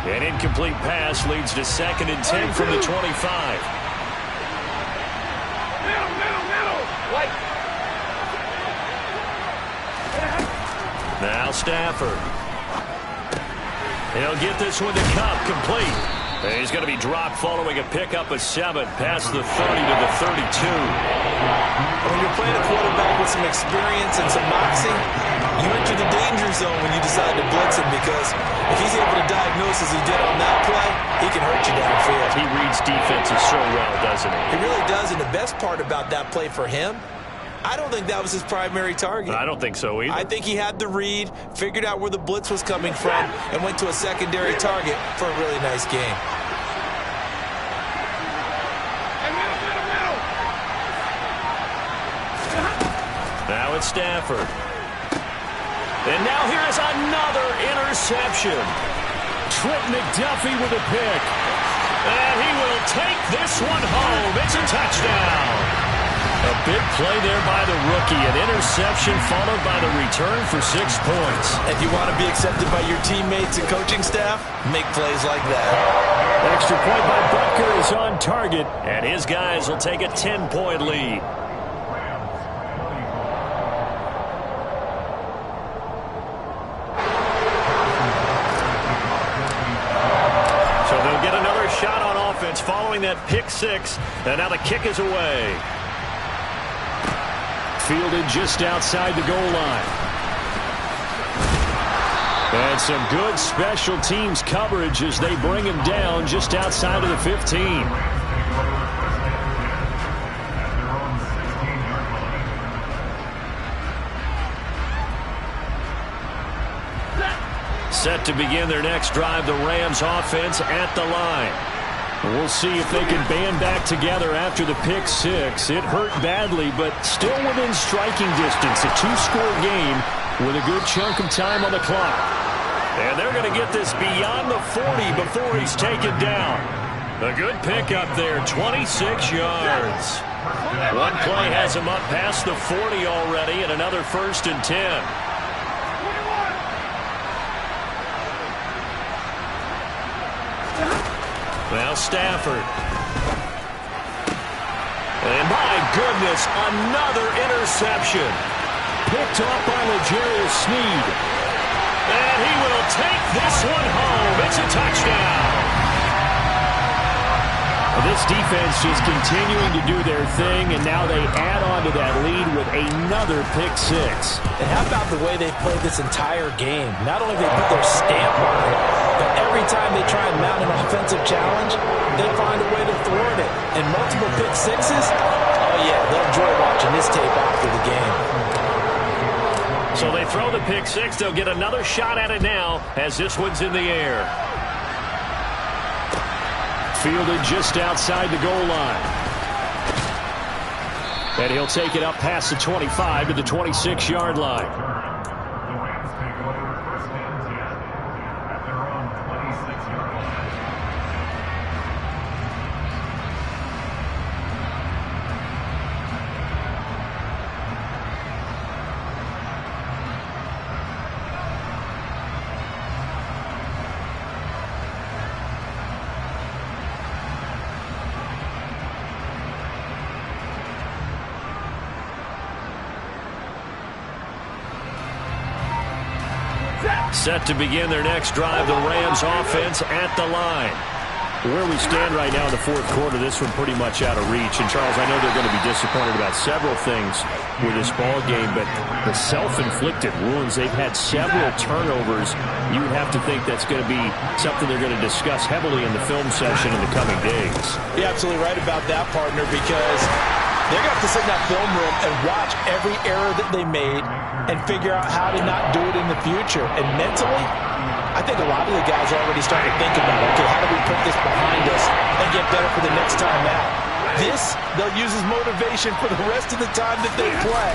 A: An incomplete pass leads to 2nd and 10 from the 25. Now Stafford. He'll get this one to Kupp, complete. He's going to be dropped following a pickup of 7 past the 30 to the 32.
C: When you're playing a quarterback with some experience and some moxie, you enter the danger zone when you decide to blitz him, because if he's able to diagnose as he did on that play, he can hurt you downfield.
A: He reads defenses so well, doesn't he?
C: He really does, and the best part about that play for him, I don't think that was his primary target.
A: I don't think so either.
C: I think he had the read, figured out where the blitz was coming from, and went to a secondary target for a really nice game.
A: Now it's Stafford. And now here's another interception.
B: Trent McDuffie with a pick.
A: And he will take this one home. It's a touchdown. A big play there by the rookie. An interception followed by the return for 6 points.
C: If you want to be accepted by your teammates and coaching staff, make plays like that.
B: Extra point by Butker is on target.
A: And his guys will take a 10-point lead. So they'll get another shot on offense following that pick 6. And now the kick is away.
B: Fielded just outside the goal line. And some good special teams coverage as they bring him down just outside of the 15.
A: Set to begin their next drive, the Rams offense at the line.
B: We'll see if they can band back together after the pick 6. It hurt badly, but still within striking distance. A 2-score game with a good chunk of time on the clock.
A: And they're going to get this beyond the 40 before he's taken down. A good pickup there, 26 yards. One play has him up past the 40 already, and another 1st and 10. Now Stafford. And my goodness, another interception.
B: Picked off by L'Jarius Sneed.
A: And he will take this one home. It's a touchdown.
B: This defense just continuing to do their thing, and now they add on to that lead with another pick 6.
C: And how about the way they played this entire game? Not only they put their stamp on it, but every time they try and mount an offensive challenge, they find a way to thwart it. And multiple pick 6s, oh yeah, they'll enjoy watching this tape after the game.
A: So they throw the pick 6. They'll get another shot at it now as this one's in the air.
B: Fielded just outside the goal line. And he'll take it up past the 25 to the 26-yard line.
A: Set to begin their next drive, the Rams offense at the line.
B: Where we stand right now in the fourth quarter, this one pretty much out of reach. And, Charles, I know they're going to be disappointed about several things with this ball game, but the self-inflicted wounds, they've had several turnovers. You would have to think that's going to be something they're going to discuss heavily in the film session in the coming days.
C: You're absolutely right about that, partner, because they're going to have to sit in that film room and watch every error that they made and figure out how to not do it in the future. And mentally, I think a lot of the guys are already starting to think about, okay, how do we put this behind us and get better for the next time out? This, they'll use as motivation for the rest of the time that they play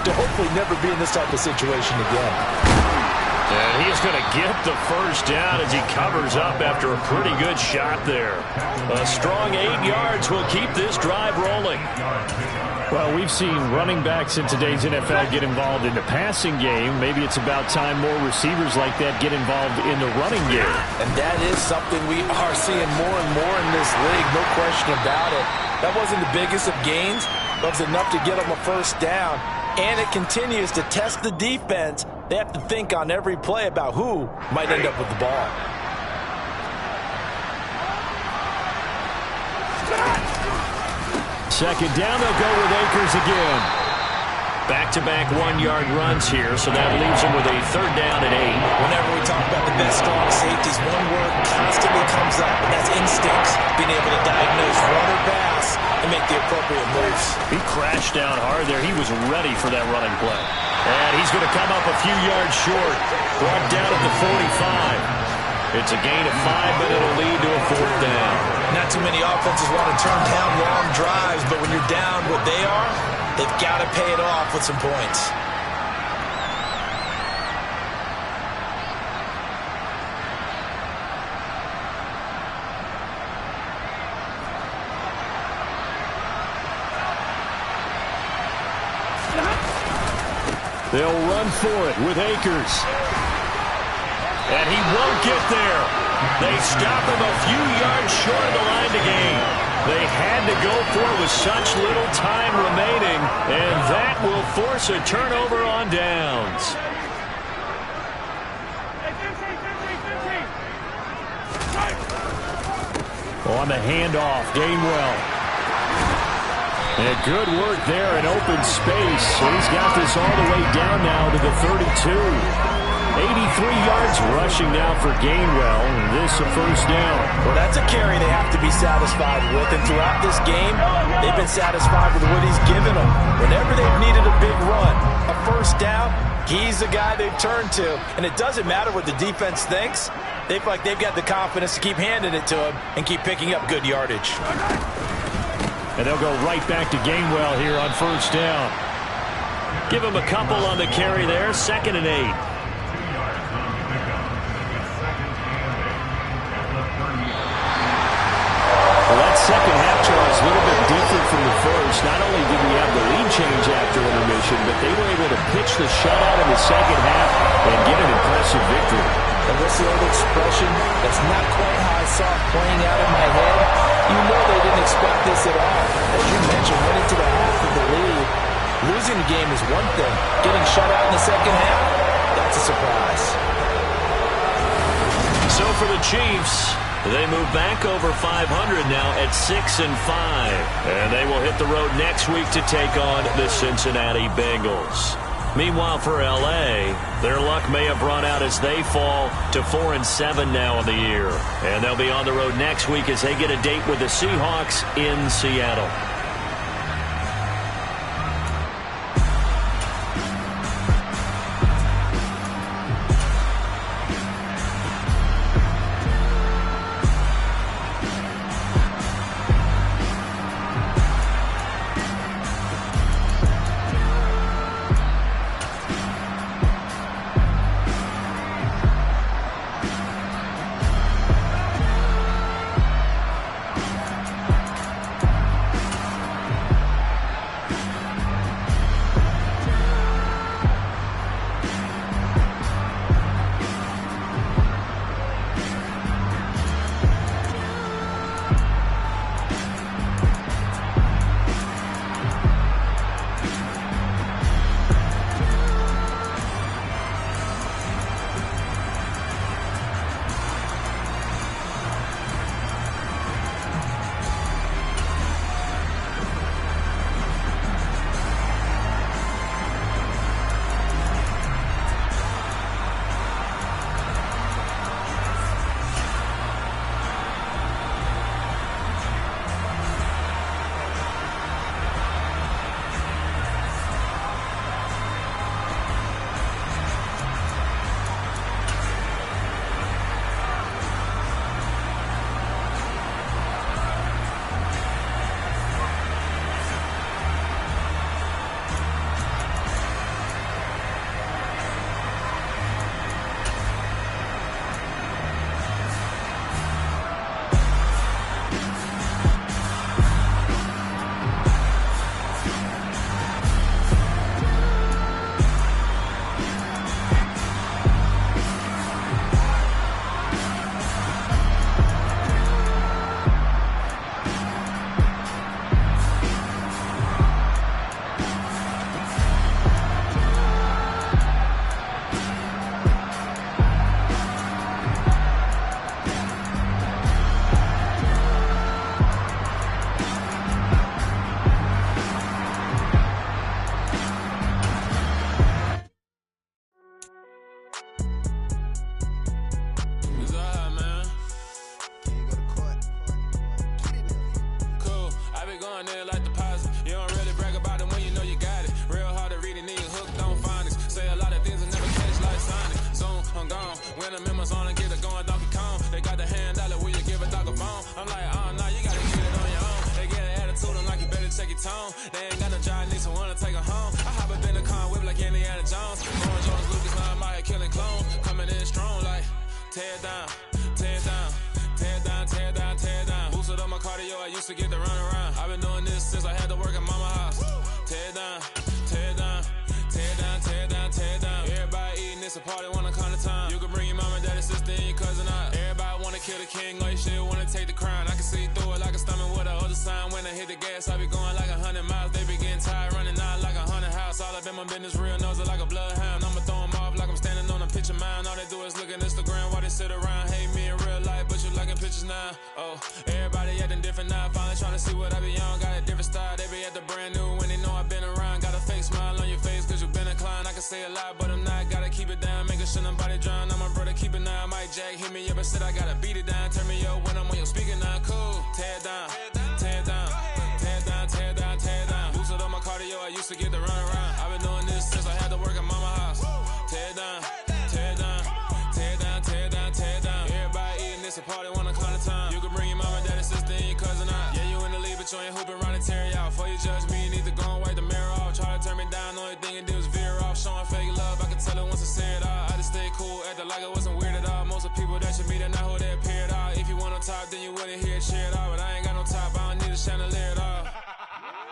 C: to hopefully never be in this type of situation again.
A: And he's going to get the first down as he covers up after a pretty good shot there. A strong 8 yards will keep this drive rolling.
B: Well, we've seen running backs in today's NFL get involved in the passing game. Maybe it's about time more receivers like that get involved in the running game.
C: And that is something we are seeing more and more in this league, no question about it. That wasn't the biggest of gains, but it was enough to get them a first down. And it continues to test the defense. They have to think on every play about who might end up with the ball.
B: Second down, they'll go with Akers again.
A: Back-to-back 1-yard runs here, so that leaves them with a third down and 8.
C: Whenever we talk about the best strong safeties, one word constantly comes up, and that's instincts. Being able to diagnose run or pass and make the appropriate moves.
A: He crashed down hard there. He was ready for that running play. And he's going to come up a few yards short. Brought down at the 45. It's a gain of 5, but it'll lead to a fourth down.
C: Not too many offenses want to turn down long drives, but when you're down what they are, they've got to pay it off with some points.
B: They'll run for it with Akers.
A: And he won't get there. They stop him a few yards short of the line to gain. They had to go for it with such little time remaining, and that will force a turnover on downs.
B: On the handoff, Gainwell. And good work there in open space. He's got this all the way down now to the 32. 83 yards rushing now for Gainwell, and this a first down.
C: Well, that's a carry they have to be satisfied with, and throughout this game, they've been satisfied with what he's given them. Whenever they've needed a big run, a first down, he's the guy they've turned to. And it doesn't matter what the defense thinks. They feel like they've got the confidence to keep handing it to him and keep picking up good yardage.
B: And they'll go right back to Gainwell here on first down.
A: Give him a couple on the carry there, 2nd and 8.
B: Well, that second half, Charles, a little bit different from the first. Not only did we have the lead change after intermission, but they were able to pitch the shutout in the second half and get an impressive victory.
C: And what's the old expression? That's not quite how I saw it playing out in my head. You know they didn't expect this at all. As you mentioned, went into the half of the lead. Losing the game is one thing. Getting shut out in the second half, that's a surprise.
A: So for the Chiefs, they move back over 500 now at 6-5. And they will hit the road next week to take on the Cincinnati Bengals. Meanwhile, for L.A., their luck may have run out as they fall to 4-7 now in the year. And they'll be on the road next week as they get a date with the Seahawks in Seattle.
D: tone. They ain't got no job, need someone to take her home. I hop up in the car, whip like Indiana Jones. Orange Jones, Lucas, I'm out here killing clone. Coming in strong like, tear down, tear down. Tear down, tear down, tear down. Boosted up my cardio, I used to get to run around. I've been doing this since I had to work at mama house. Tear down, tear down, tear down, tear down, tear down. Everybody eating, it's a party, wanna come to time. You can bring your mama, daddy, sister, and your cousin out. Everybody wanna kill the king, or you shit wanna take the crown. I can see through it like a stomach with a other sign. When I hit the gas, I be going like 100 miles. They be getting tired, running out like 100 house. All up in my business, real nose it like a bloodhound. I'ma throw them off like I'm standing on a picture mound. All they do is look at Instagram while they sit around. Hate me in real life, but you liking pictures now. Oh, everybody acting different now. Finally trying to see what I be on. Got a different style, they be at the brand new when they know I've been around. Got a fake smile on your face cause you been inclined. I can say a lot, but I'm not. Gotta keep it down, making sure nobody drown. I'm my brother, keep it now. Mike Jack hit me up and said I gotta beat it down. Turn me up when I'm on your speaker now. Cool, tear down, tear down, tear down, tear down, tear down. Boosted up my cardio, I used to get to run around. I've been doing this since I had to work at mama house. Tear down, tear down, tear down, tear down, tear down. Everybody eating, it's a party, wanna come to time. You can bring your mama, daddy, sister, and your cousin out. Yeah, you in the lead, but you ain't hooping around and tear you out. Before you judge me, you need to go and wipe the mirror off. Try to turn me down, the only thing it did was veer off. Showing fake love, I can tell it once I say it all. I just stay cool, acting like it wasn't weird at all. Most of the people that you meet are not who they appear at all. If you want on top, then you wouldn't hear it cheer at all. But I ain't got no top, I don't need a chandelier at all.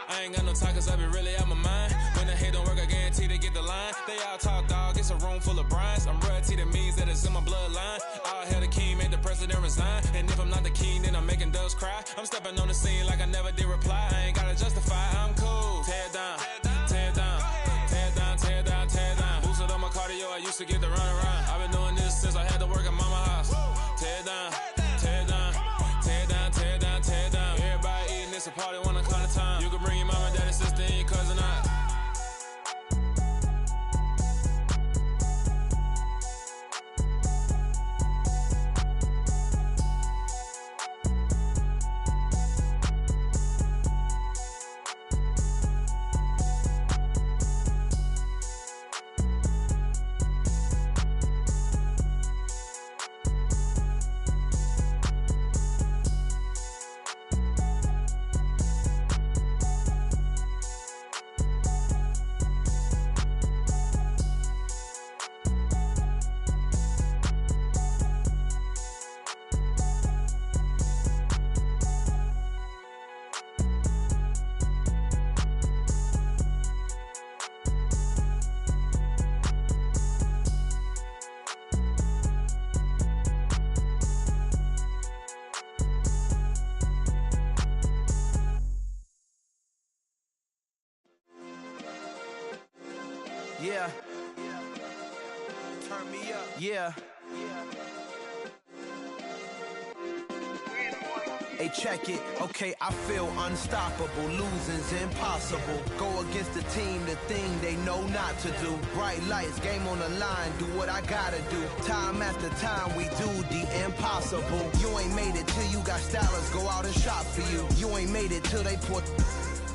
D: I ain't got no talk cause I be really out my mind. When the hate don't work, I guarantee they get the line. They all talk dog, it's a room full of brinds. I'm royalty, that means that it's in my bloodline. All hell the king, made the president resign. And if I'm not the king, then I'm making doves cry. I'm stepping on the scene like I never did reply. I ain't gotta justify, I'm cool. Tear down, tear down, tear down, tear down, tear down. Boosted up my cardio, I used to get to run around. I've been doing this since I had to work at mama house. Tear down, tear down, tear down, tear down, tear down. Everybody eating, it's a party, wanna come to time. You can bring your mama, daddy, sister, and your cousin out.
E: Yeah. Turn me up. Yeah. Hey, check it. Okay, I feel unstoppable. Losing's impossible. Go against the team, the thing they know not to do. Bright lights, game on the line. Do what I gotta do. Time after time, we do the impossible. You ain't made it till you got stylers go out and shop for you. You ain't made it till they put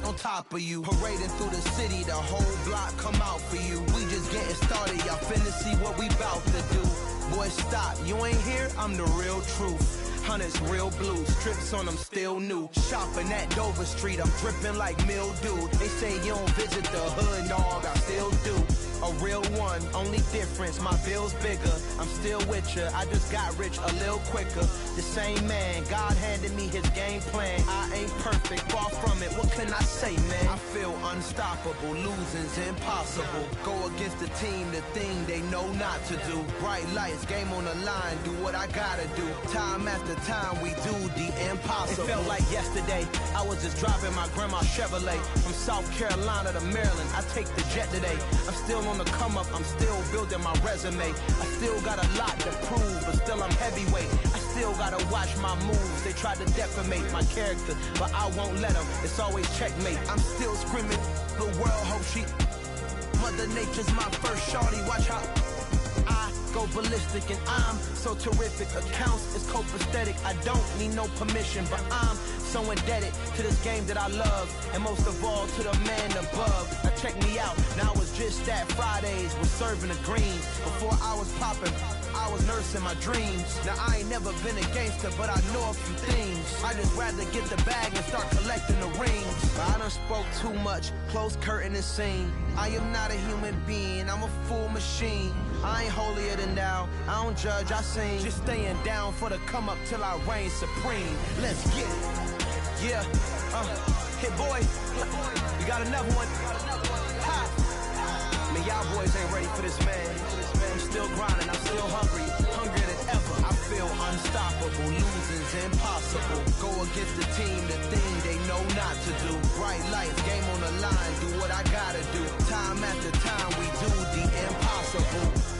E: on top of you. Parading through the city, the whole block come out for you. We just getting started, y'all finna see what we bout to do. Boy, stop, you ain't here, I'm the real truth. Hunters, real blue, strips on them still new. Shopping at Dover Street, I'm dripping like mildew. They say you don't visit the hood, dog, I still do. A real one, only difference, my bill's bigger. I'm still with ya, I just got rich a little quicker. The same man, God handed me his game plan. I ain't perfect, far from it, what can I say, man? I feel unstoppable, losing's impossible. Go against the team, the thing they know not to do. Bright lights, game on the line, do what I gotta do. Time after time, we do the impossible. It felt like yesterday, I was just driving my grandma's Chevrolet. From South Carolina to Maryland, I take the jet today. I'm still on the come up, I'm still building my resume. I still got a lot to prove, but still I'm heavyweight. I still gotta watch my moves. They tried to defamate my character, but I won't let them. It's always checkmate. I'm still screaming, the world hope she. Mother Nature's my first shorty. Watch how I go ballistic, and I'm so terrific. Accounts is copacetic. I don't need no permission, but I'm so indebted to this game that I love, and most of all to the man above. Now check me out. Now I was just at Fridays, was serving the greens. Before I was popping, I I was nursing my dreams. Now I ain't never been a gangster, but I know a few things. I just rather get the bag and start collecting the rings. But I done spoke too much, close curtain and scene. I am not a human being, I'm a full machine. I ain't holier than thou, I don't judge, I sing. Just staying down for the come up till I reign supreme. Let's get it. Yeah, hit boy, we got another one. Ha. Man, y'all boys ain't ready for this, man. I'm still grinding, I'm still hungry, hungrier than ever. I feel unstoppable, losing's impossible. Go against the team, the thing they know not to do. Bright lights, game on the line, do what I gotta do. Time after time, we do the impossible.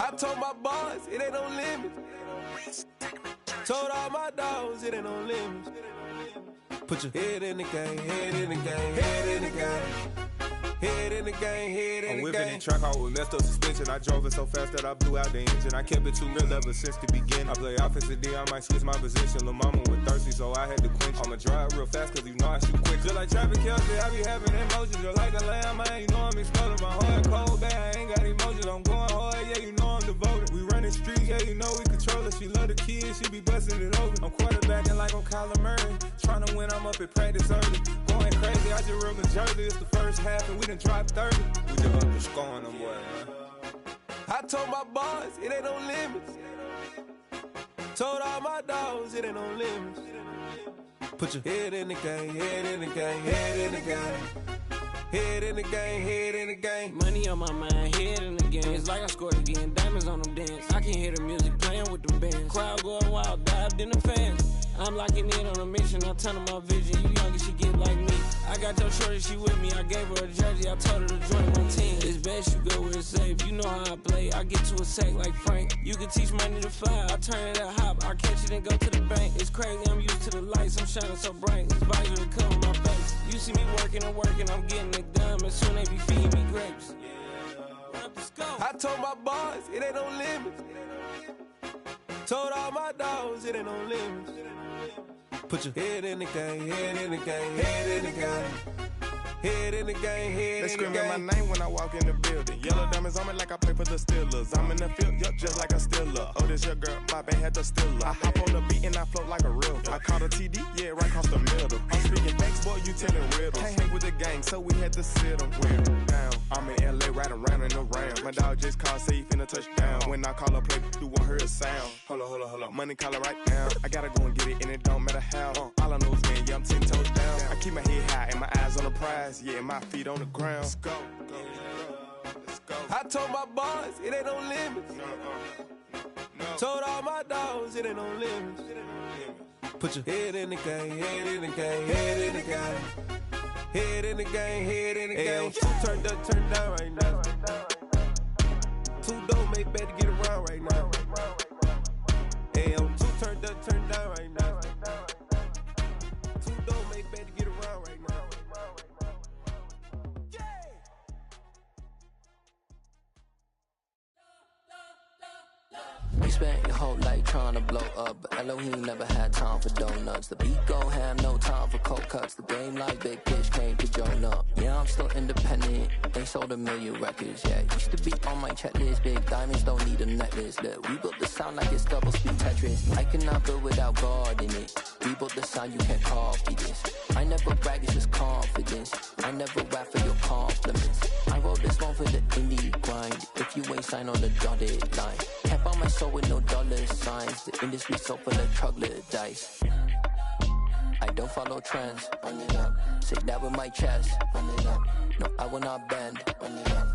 F: I told my boss, it ain't no limits. Told all my dogs, it ain't no limits. Put your head in the game, head in the game, head in the game. Head in the game, head in the game. I'm whipping in track out with messed up suspension. I drove it so fast that I blew out the engine. I kept it too real ever since the beginning. I play offensive D, I might switch my position. Lil' mama was thirsty, so I had to quench. I'ma drive real fast, cause you know I shoot quick. Just like Travis Kelce, I be having emotions. Just like a lamb, man, you know I'm exploding. My heart cold, bad, I ain't got emotions. I'm going hard, yeah, you know I'm devoted. We running streets, yeah, you know we control it. She love the kids, she be busting it over. I'm quarterbacking like I'm Kyler Murray. Trying to win, I'm up at practice early. Going crazy, I just real the jersey. It's the first half, and we done dropped 30. We just underscoring them, boy, man. I told my boss, it ain't no limits. Told all my dogs, it ain't no limits. Put your head in the game, head in the game, head in the game. Head in the game, head in the game.
G: Money on my mind, head in the game. It's like I scored again, diamonds on them dance. I can hear the music playing with them bands. Crowd going wild, dived in the fans. I'm locking in on a mission, I tell her my vision. You young and she get like me. I got your shorty, she with me. I gave her a jersey, I told her to join my team. It's best you go where it's safe. You know how I play. I get to a sack like Frank. You can teach money to fly. I turn it up hop. I catch it and go to the bank. It's crazy, I'm used to the lights. I'm shining so bright. It's visor to cover my face. You see me working and working. I'm getting it done. And soon they be feeding me grapes.
F: I told my boss, it ain't no limits. Told all my dogs, it ain't no limits. Put your head in the game, head in the game, head in the game. Head in the game, head in the game. They screaming my name when I walk in the building. Yellow diamonds on me like I play for the Steelers. I'm in the field, yup, just like a Steeler. Oh, this your girl, my band had the Steeler. I hop on the beat and I float like a river. I caught a TD, yeah, right across the middle. I'm speaking facts, boy, you telling riddles. Can't hang with the gang, so we had to sit them down. I'm in LA, riding around and around. My dog just called, say he finna touchdown. When I call a play, you won't hear a sound. Hold up, money calling right now. I gotta go and get it, and it don't matter how. All I know is, man, yeah, I'm 10 toes down. I keep my head high and my eyes on the prize. Yeah, my feet on the ground. Let's go. Let's go. I told my boss, it ain't no limits. No. Told all my dogs, it ain't no limits. Put your head in the game, head in the game, head in the game. Head in the game, head in the game. Two turned up, turned down right now. Two dope make better get around right now. Hey, I'm two turned up, turned down right now. Two dope make better get around right now.
H: You spent your whole life trying to blow up, but Elohim never had time for donuts. The beat go ham, no time for cold cuts. The game like Big Pitch came to join up. Yeah, I'm still independent, ain't sold 1 million records yet. Used to be on my checklist, big diamonds don't need a necklace. Look, we built the sound like it's double speed Tetris. I cannot build without God in it. We built the sound, you can't copy this. I never brag, it's just confidence. I never rap for your compliments. I wrote this one for the indie grind. If you ain't signed on the dotted line, can't buy my soul with no dollar signs. The industry so full of troglodytes. I don't follow trends. Run it up. Say that with my chest. Run it up. No, I will not bend. Run it up.